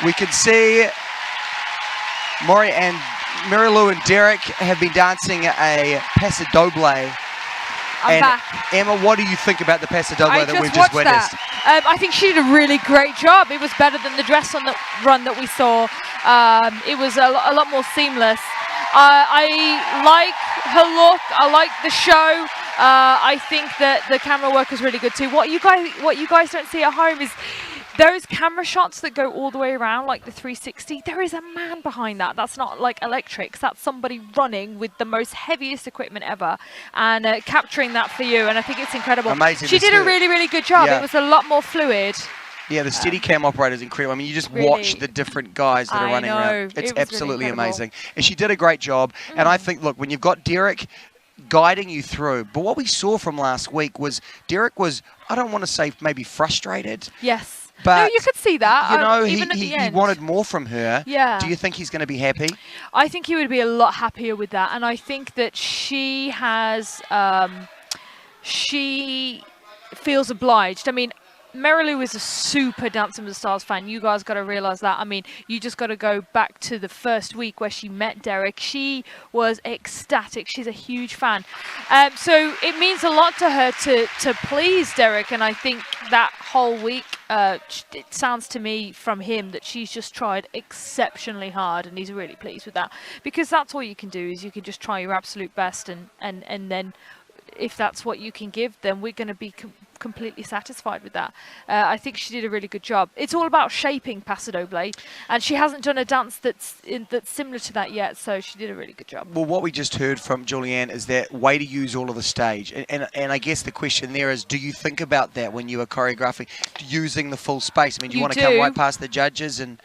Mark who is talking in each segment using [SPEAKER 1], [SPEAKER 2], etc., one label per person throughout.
[SPEAKER 1] We can see Marilu and Derek have been dancing a Paso Doble.
[SPEAKER 2] I'm back.
[SPEAKER 1] Emma, what do you think about the Paso Doble that we've just witnessed?
[SPEAKER 2] I think she did a really great job. It was better than the dress on the run that we saw. It was a lot more seamless. I like her look. I like the show. I think that the camera work is really good too. What you guys don't see at home is those camera shots that go all the way around, like the 360. There is a man behind that. That's not like electrics. That's somebody running with the most heaviest equipment ever and capturing that for you. And I think it's incredible.
[SPEAKER 1] Amazing.
[SPEAKER 2] She did a really, really good job.
[SPEAKER 1] Yeah.
[SPEAKER 2] It was a lot more fluid.
[SPEAKER 1] Yeah, the Steadicam operator is incredible. I mean, you just watch the different guys that are running around. It's absolutely really amazing. And she did a great job. And I think, look, when you've got Derek guiding you through, but what we saw from last week was Derek was, I don't want to say maybe frustrated.
[SPEAKER 2] Yes.
[SPEAKER 1] But
[SPEAKER 2] no, you could see that.
[SPEAKER 1] You know,
[SPEAKER 2] even at the end.
[SPEAKER 1] He wanted more from her.
[SPEAKER 2] Yeah.
[SPEAKER 1] Do you think he's going to be happy?
[SPEAKER 2] I think he would be a lot happier with that. And I think that she has, she feels obliged. I mean, Marilu is a super Dancing with the Stars fan. You guys got to realize that. I mean, you just got to go back to the first week where she met Derek. She was ecstatic. She's a huge fan. So it means a lot to her to please Derek. And I think that whole week, it sounds to me from him that she's just tried exceptionally hard, and he's really pleased with that. Because that's all you can do, is you can just try your absolute best, and then if that's what you can give, then we're going to be completely satisfied with that. I think she did a really good job. It's all about shaping Paso Doble, and she hasn't done a dance that's similar to that yet, so she did a really good job.
[SPEAKER 1] Well, what we just heard from Julianne is that way to use all of the stage, and I guess the question there is, do you think about that when you are choreographing, using the full space? I mean, do you want to come right past the judges? And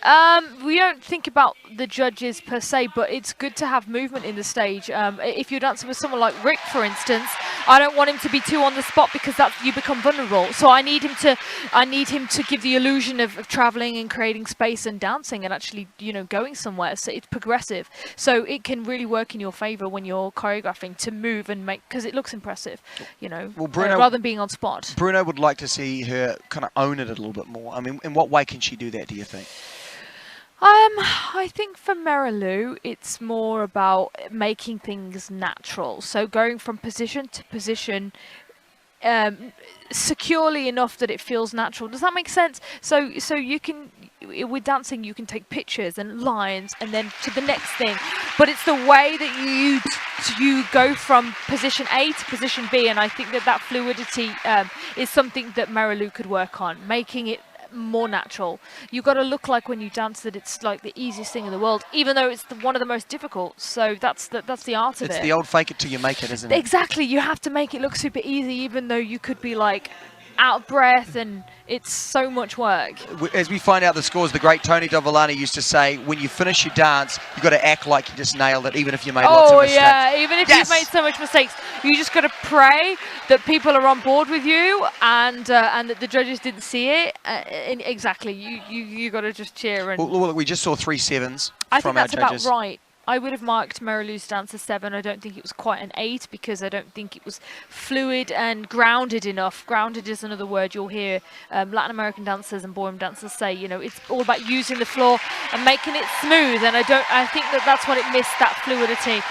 [SPEAKER 2] we don't think about the judges per se, but it's good to have movement in the stage. If you're dancing with someone like Rick, for instance, I don't want him to be too on the spot, because you become vulnerable. So I need him to give the illusion of traveling and creating space and dancing and actually, you know, going somewhere. So it's progressive. So it can really work in your favor when you're choreographing to move and make, because it looks impressive, you know, well, Bruno, rather than being on spot.
[SPEAKER 1] Bruno would like to see her kind of own it a little bit more. I mean, in what way can she do that, do you think?
[SPEAKER 2] I think for Marilu, it's more about making things natural. So going from position to position, securely enough that it feels natural. Does that make sense? So you can, with dancing, you can take pictures and lines and then to the next thing, but it's the way that you go from position A to position B, and I think that fluidity is something that Marilu could work on, making it more natural. You got to look like when you dance that it's like the easiest thing in the world, even though it's one of the most difficult. So that's the art of it.
[SPEAKER 1] It's the old fake it till you make it, isn't it?
[SPEAKER 2] Exactly. You have to make it look super easy, even though you could be like out of breath, and it's so much work.
[SPEAKER 1] As we find out the scores, the great Tony Dovolani used to say, when you finish your dance, you got to act like you just nailed it, even if you made lots of mistakes. Oh yeah,
[SPEAKER 2] even if you've made so much mistakes, you just got to pray that people are on board with you, and that the judges didn't see it. Exactly, you got to just cheer. And
[SPEAKER 1] well, we just saw 3 7s from our judges.
[SPEAKER 2] I think that's about right. I would have marked Marilu's dance a 7. I don't think it was quite an 8, because I don't think it was fluid and grounded enough. Grounded is another word you'll hear Latin American dancers and ballroom dancers say. You know, it's all about using the floor and making it smooth. And I think that's what it missed, that fluidity.